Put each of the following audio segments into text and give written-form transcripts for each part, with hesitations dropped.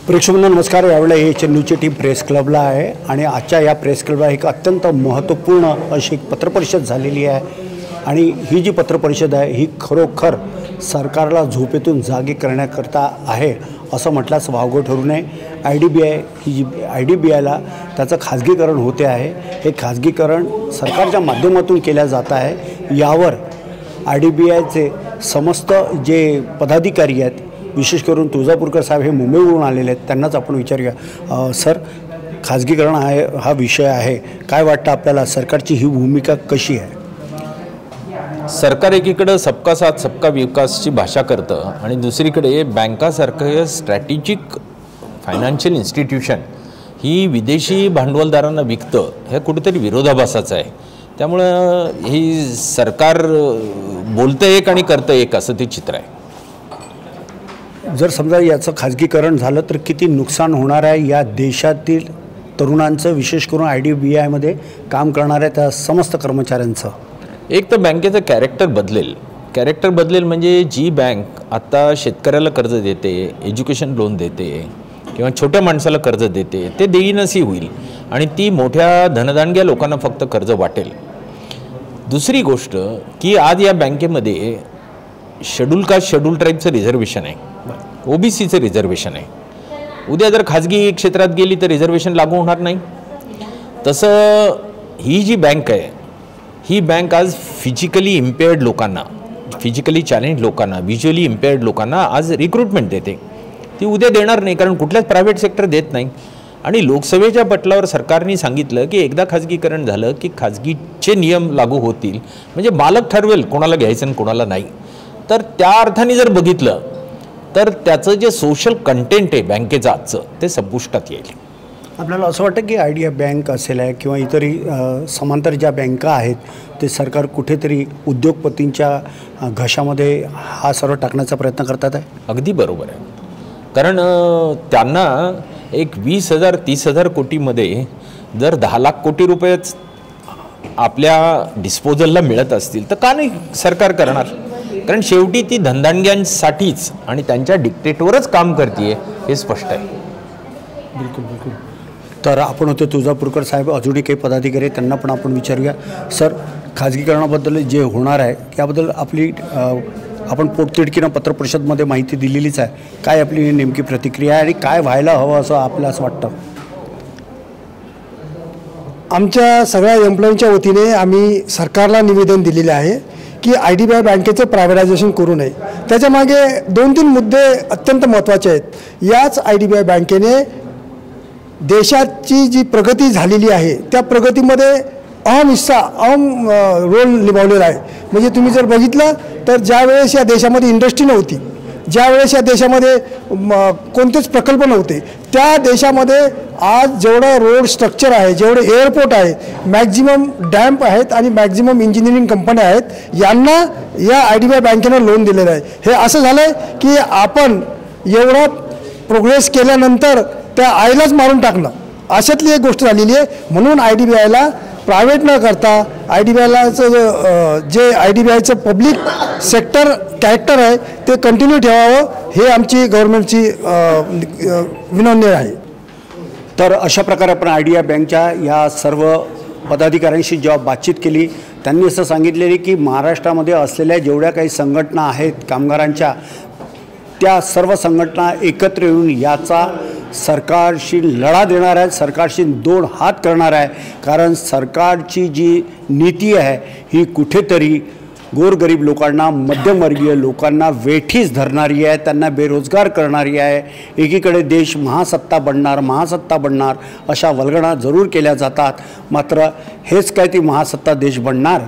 प्रेक्षकांना नमस्कार। यावेळेला न्यूजची टीम प्रेस क्लबला आहे आणि आजच्या या प्रेस क्लबला एक अत्यंत महत्त्वपूर्ण अशी एक पत्रपरिषद झालेली आहे आणि ही जी पत्रपरिषद आहे ही खरोखर सरकारला झोपेतून जागी करण्याकरता आहे असं म्हटल्यास वावगं ठरू नये। IDBI ही जी IDBIला त्याचं खाजगीकरण होते आहे, हे खाजगीकरण सरकारच्या माध्यमातून केल्या जात आहे। यावर IDBIचे समस्त जे पदाधिकारी आहेत, विशेष करून तुळजापूरकर साहेब हे मुंबईवरून आलेले आहेत, त्यांनाच आपण विचारूया। सर, खाजगीकरण आहे हा विषय आहे, काय वाटतं आपल्याला, सरकारची ही भूमिका कशी आहे? सरकार एकीकडे सबका साथ सबका विकासची भाषा करतं आणि दुसरीकडे बँकासारखं स्ट्रॅटेजिक फायनान्शियल इन्स्टिट्यूशन ही विदेशी भांडवलदारांना विकतं, हे कुठेतरी विरोधाभासाचं आहे। त्यामुळं ही सरकार बोलतं एक आणि करतं एक असं ते चित्र आहे। जर समजा याचं खाजगीकरण झालं तर किती नुकसान होणार आहे या देशातील तरुणांचं, विशेष करून IDBIमध्ये काम करणाऱ्या त्या समस्त कर्मचाऱ्यांचं? एक तर बँकेचं कॅरेक्टर बदलेल म्हणजे जी बँक आता शेतकऱ्याला कर्ज देते, एज्युकेशन लोन देते किंवा छोट्या माणसाला कर्ज देते ते देईनसी होईल आणि ती मोठ्या धनदांडग्या लोकांना फक्त कर्ज वाटेल। दुसरी गोष्ट की आज या बँकेमध्ये शेड्यूल कास्ट शेड्यूल ट्राईबचं रिझर्वेशन आहे, OBCचं रिझर्वेशन आहे। उद्या जर खाजगी क्षेत्रात गेली तर रिझर्वेशन लागू होणार नाही। तसं ही जी बँक आहे ही बँक आज फिजिकली इम्पेअर्ड लोकांना, फिजिकली चॅलेंज लोकांना, व्हिज्युअली इम्पेअर्ड लोकांना आज रिक्रुटमेंट देते, ती उद्या देणार नाही कारण कुठल्याच प्रायव्हेट सेक्टर देत नाही। आणि लोकसभेच्या पटलावर सरकारने सांगितलं की एकदा खाजगीकरण झालं की खाजगीचे नियम लागू होतील, म्हणजे मालक ठरवेल कोणाला घ्यायचं आणि कोणाला नाही। तर त्या अर्थाने जर बघितलं तर त्याचं जे सोशल कंटेंट आहे बँकेचं आजचं ते संपुष्टात येईल। आपल्याला असं वाटतं की IDBI बँक असेल आहे किंवा इतरही समांतर ज्या बँका आहेत ते सरकार कुठेतरी उद्योगपतींच्या घशामध्ये हा सर्व टाकण्याचा प्रयत्न करतात आहे? अगदी बरोबर आहे, कारण त्यांना एक 20,000-30,000 कोटीमध्ये जर 10 लाख कोटी रुपयेच आपल्या डिस्पोजलला मिळत असतील तर का नाही सरकार करणार? कारण शेवटी ती धनदांडग्यांसाठीच आणि त्यांच्या डिक्टेटवरच काम करते हे स्पष्ट आहे। बिलकुल बिलकुल। तर आपण होते तुळजापूरकर साहेब, अजूनही काही पदाधिकारी त्यांना पण आपण विचारूया। सर, खाजगीकरणाबद्दल जे होणार आहे याबद्दल आपली आपण पोटतिडकीनं पत्रपरिषदमध्ये माहिती दिलेलीच आहे, काय आपली नेमकी प्रतिक्रिया आहे आणि काय व्हायला हवं असं आपल्याला असं वाटतं? आमच्या सगळ्या एम्प्लॉईंच्या वतीने आम्ही सरकारला निवेदन दिलेले आहे की IDBI बँकेचं प्रायव्हेटायझेशन करू नये। त्याच्यामागे 2-3 मुद्दे अत्यंत महत्त्वाचे आहेत। याच IDBI बँकेने देशाची जी प्रगती झालेली आहे त्या प्रगतीमध्ये अहम रोल निभावलेला आहे। म्हणजे तुम्ही जर बघितलं तर ज्यावेळेस या देशामध्ये इंडस्ट्री नव्हती, ज्यावेळेस या देशामध्ये कोणतेच प्रकल्प नव्हते, त्या देशामध्ये आज जेवढं रोड स्ट्रक्चर आहे, जेवढे एअरपोर्ट आहे, मॅक्झिमम डॅम्प आहेत आणि मॅक्झिमम इंजिनिअरिंग कंपन्या आहेत, यांना या IDBI बँकेनं लोन दिलेलं आहे। हे असं झालं आहे की आपण एवढा प्रोग्रेस केल्यानंतर त्या आईलाच मारून टाकणं अशातली एक गोष्ट झालेली आहे। म्हणून IDBIला प्रायव्हेट न करता IDBIचं पब्लिक सेक्टर कॅरेक्टर आहे ते कंटिन्यू ठेवावं, हे आमची गव्हर्नमेंटची विनंती आहे। तर अशा प्रकारे आपण IDBI बँकच्या या सर्व पदाधिकाऱ्यांशी जेव्हा बातचीत केली त्यांनी असं सांगितलेले की महाराष्ट्रामध्ये असलेल्या जेवढ्या काही संघटना आहेत कामगारांच्या, त्या सर्व संघटना एकत्र येऊन याचा सरकारशी लढा देणार आहेत, सरकारशी 2 हात करणार आहे। कारण सरकारची जी नीती आहे ही कुठेतरी गोरगरीब लोकांना, मध्यमवर्गीय लोकांना वेठीस धरणारी आहे, त्यांना बेरोजगार करणारी आहे। एकीकडे देश महासत्ता बनणार अशा वल्गना जरूर केल्या जातात, मात्र हेच काय ती महासत्ता देश बनणार?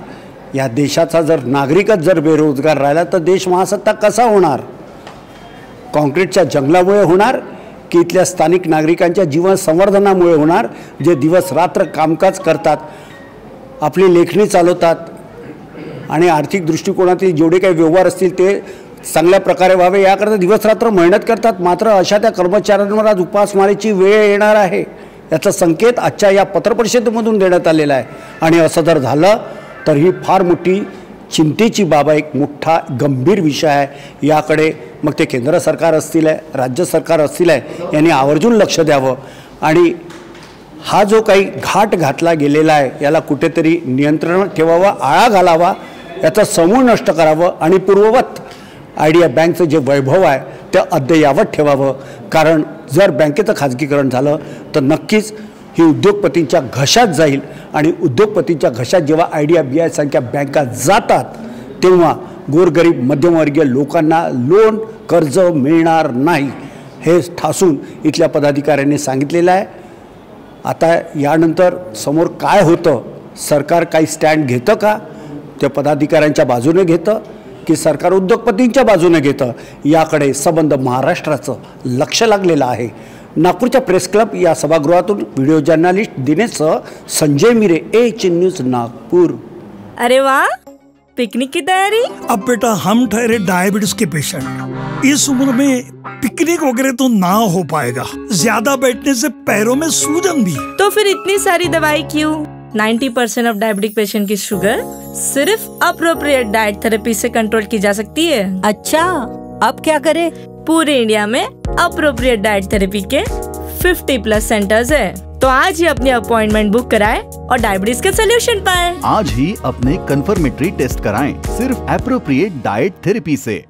या देशाचा जर नागरिकच जर बेरोजगार राहिला तर देश महासत्ता कसा होणार? कॉन्क्रीटच्या जंगलामुळे होणार की इथल्या स्थानिक नागरिकांच्या जीवन संवर्धनामुळे होणार, जे दिवस रात्र कामकाज करतात, आपली लेखणी चालवतात आणि आर्थिक दृष्टिकोनातील जेवढे काही व्यवहार असतील ते चांगल्या प्रकारे व्हावे याकरता दिवस रात्र मेहनत करतात, मात्र अशा त्या कर्मचाऱ्यांवर आज उपासमारीची वेळ येणार आहे याचा संकेत आजच्या या पत्रपरिषदेमधून देण्यात आलेला आहे। आणि असं जर झालं तर ही फार मोठी चिंतेची बाब आहे, एक मोठा गंभीर विषय आहे. याकडे मग ते केंद्र सरकार असतील आहे, राज्य सरकार असतील आहे, यांनी आवर्जून लक्ष द्यावं आणि हा जो काही घाट घातला गेलेला आहे याला कुठेतरी नियंत्रण ठेवावं, आळा घालावा, याचा समूळ नष्ट करावं आणि पूर्ववत आयडिया बँकचं जे वैभव आहे ते अद्ययावत ठेवावं. कारण जर बँकेचं खाजगीकरण झालं तर नक्कीच ही उद्योगपतींच्या घशात जाईल आणि उद्योगपतींच्या घशात जेव्हा आयडिया BI बँका जातात तेव्हा गोरगरीब मध्यमवर्गीय लोकांना लोन कर्ज मिळणार नाही, हे ठासून इथल्या पदाधिकाऱ्यांनी सांगितलेलं आहे. आता यानंतर समोर काय होतं, सरकार काही स्टँड घेतं का, ते पदाधिकाऱ्यांच्या बाजूने घेतं की सरकार उद्योगपतींच्या बाजूने घेतं, याकडे संबंध महाराष्ट्राचं लक्ष लागलेलं आहे. नागपूरच्या प्रेस क्लब या सभागृहातून व्हिडिओ जर्नलिस्ट दिनेशसह संजय मिरे, एच न्यूज नागपूर. अरे वाह, पिकनिक की तैयारी? अब बेटा हम ठहरे डायबिटीज के पेशेंट, इस उम्र में पिकनिक वगैरह तो ना हो पाएगा, ज्यादा बैठने से पैरों में सूजन भी. तो फिर इतनी सारी दवाई क्यों? 90% ऑफ डायबिटिक पेशेंट की शुगर सिर्फ अप्रोप्रिएट डाइट थेरेपी से कंट्रोल की जा सकती है. अच्छा, अब क्या करें? पूरे इंडिया में अप्रोप्रिएट डाइट थेरेपी के 50+ सेंटर्स है, तो आज ही अपनी अपॉइंटमेंट बुक कराएं और डायबिटीज के सोल्यूशन पाएं. आज ही अपने कंफर्मेटरी टेस्ट कराएं सिर्फ एप्रोप्रिएट डाइट थेरेपी से.